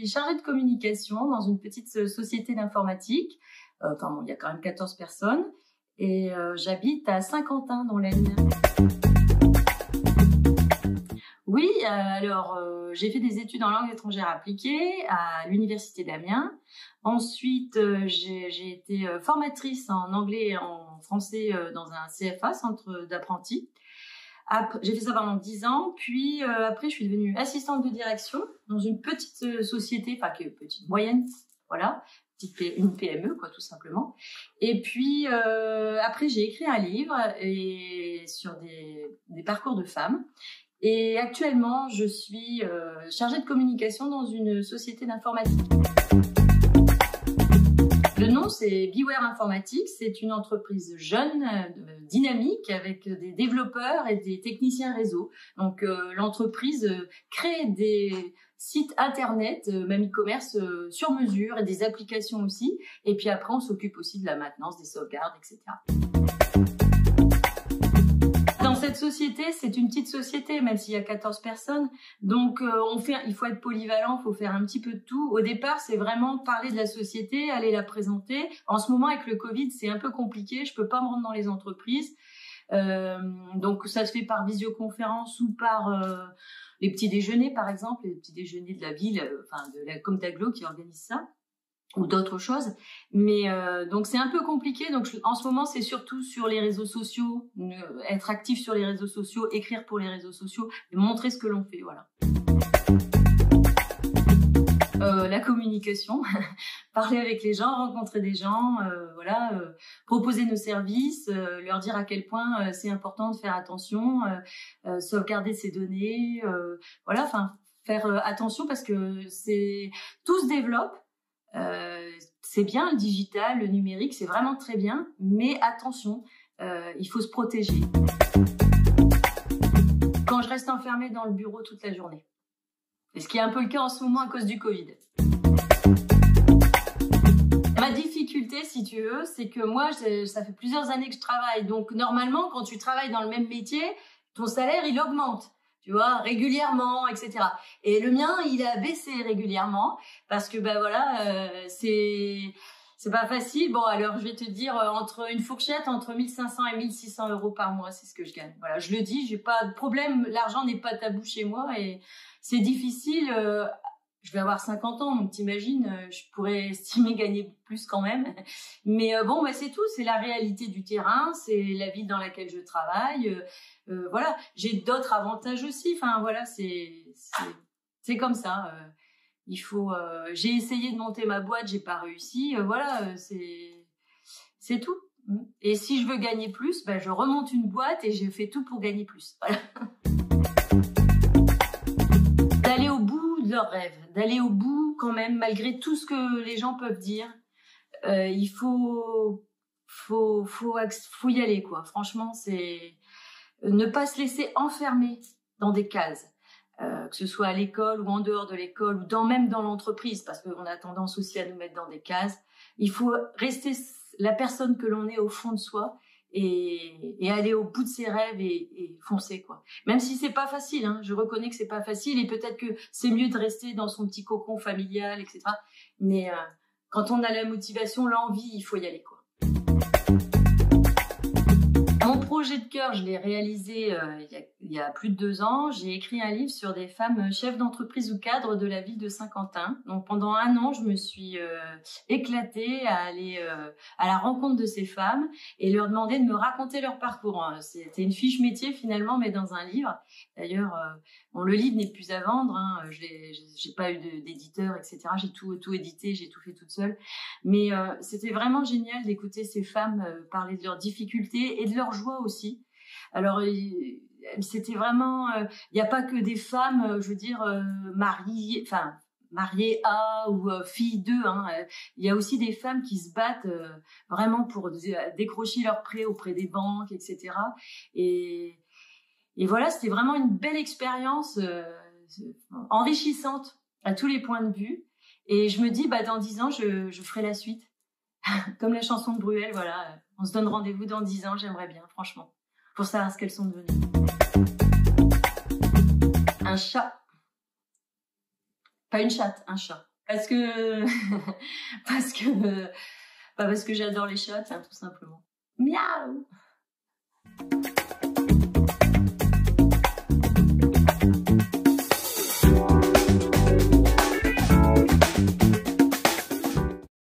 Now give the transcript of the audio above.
suis chargée de communication dans une petite société d'informatique. Enfin bon, il y a quand même 14 personnes. Et j'habite à Saint-Quentin dans l'Aisne. Oui, alors j'ai fait des études en langue étrangère appliquée à l'université d'Amiens. Ensuite, j'ai été formatrice en anglais et en français dans un CFA, centre d'apprentis. J'ai fait ça pendant 10 ans, puis après je suis devenue assistante de direction dans une petite société, enfin petite, moyenne, voilà, une PME quoi, tout simplement. Et puis après j'ai écrit un livre sur des parcours de femmes. Et actuellement je suis chargée de communication dans une société d'informatique. Le nom, c'est Beware Informatique. C'est une entreprise jeune, dynamique, avec des développeurs et des techniciens réseau. Donc, l'entreprise crée des sites internet, même e-commerce sur mesure et des applications aussi. Et puis après, on s'occupe aussi de la maintenance, des sauvegardes, etc. Dans cette société, c'est une petite société, même s'il y a 14 personnes. Donc, il faut être polyvalent, il faut faire un petit peu de tout. Au départ, c'est vraiment parler de la société, aller la présenter. En ce moment, avec le Covid, c'est un peu compliqué. Je peux pas me rendre dans les entreprises. Donc, ça se fait par visioconférence ou par les petits déjeuners, par exemple, les petits déjeuners de la ville, de la Comtaglo qui organise ça, ou d'autres choses. Mais donc c'est un peu compliqué. Donc en ce moment c'est surtout sur les réseaux sociaux, être actif sur les réseaux sociaux, écrire pour les réseaux sociaux et montrer ce que l'on fait, voilà. La communication, parler avec les gens, rencontrer des gens, proposer nos services, leur dire à quel point c'est important de faire attention, sauvegarder ses données, faire attention parce que tout se développe. C'est bien le digital, le numérique, c'est vraiment très bien, mais attention, il faut se protéger. Quand je reste enfermée dans le bureau toute la journée, et ce qui est un peu le cas en ce moment à cause du Covid. Ma difficulté, si tu veux, c'est que moi, ça fait plusieurs années que je travaille, donc normalement, quand tu travailles dans le même métier, ton salaire, il augmente. Tu vois, régulièrement, etc. Et le mien, il a baissé régulièrement parce que c'est pas facile. Bon, alors je vais te dire entre 1500 et 1600 euros par mois, c'est ce que je gagne. Voilà, je le dis, j'ai pas de problème. L'argent n'est pas tabou chez moi et c'est difficile. Je vais avoir 50 ans, donc t'imagines, je pourrais estimer gagner plus quand même. Mais c'est tout, c'est la réalité du terrain, c'est la vie dans laquelle je travaille. Voilà, j'ai d'autres avantages aussi. Enfin voilà, c'est comme ça. J'ai essayé de monter ma boîte, j'ai pas réussi. C'est tout. Et si je veux gagner plus, je remonte une boîte et je fais tout pour gagner plus. Voilà. D'aller au bout de leurs rêves, d'aller au bout quand même, malgré tout ce que les gens peuvent dire. Il faut y aller, quoi. Franchement, c'est ne pas se laisser enfermer dans des cases, que ce soit à l'école ou en dehors de l'école ou même dans l'entreprise, parce qu'on a tendance aussi à nous mettre dans des cases. Il faut rester la personne que l'on est au fond de soi et aller au bout de ses rêves et foncer, quoi. Même si c'est pas facile, hein, je reconnais que c'est pas facile et peut-être que c'est mieux de rester dans son petit cocon familial, etc. Mais quand on a la motivation, l'envie, il faut y aller, quoi. Mon projet de cœur, je l'ai réalisé il y a plus de 2 ans. J'ai écrit un livre sur des femmes chefs d'entreprise ou cadres de la ville de Saint-Quentin. Donc pendant 1 an, je me suis éclatée à aller à la rencontre de ces femmes et leur demander de me raconter leur parcours. C'était une fiche métier finalement, mais dans un livre. D'ailleurs, le livre n'est plus à vendre. Hein. J'ai pas eu d'éditeur, etc. J'ai tout édité, j'ai tout fait toute seule. Mais c'était vraiment génial d'écouter ces femmes parler de leurs difficultés et de leurs joie aussi. Alors c'était vraiment, il n'y a pas que des femmes, mariées à ou filles d'eux. Hein. Il y a aussi des femmes qui se battent vraiment pour décrocher leurs prêts auprès des banques, etc. Et voilà, c'était vraiment une belle expérience enrichissante à tous les points de vue. Et je me dis, dans 10 ans, je ferai la suite. Comme la chanson de Bruel, voilà. On se donne rendez-vous dans 10 ans, j'aimerais bien, franchement. Pour savoir ce qu'elles sont devenues. Un chat. Pas une chatte, un chat. Parce que parce que parce que j'adore les chats, hein, tout simplement. Miaou.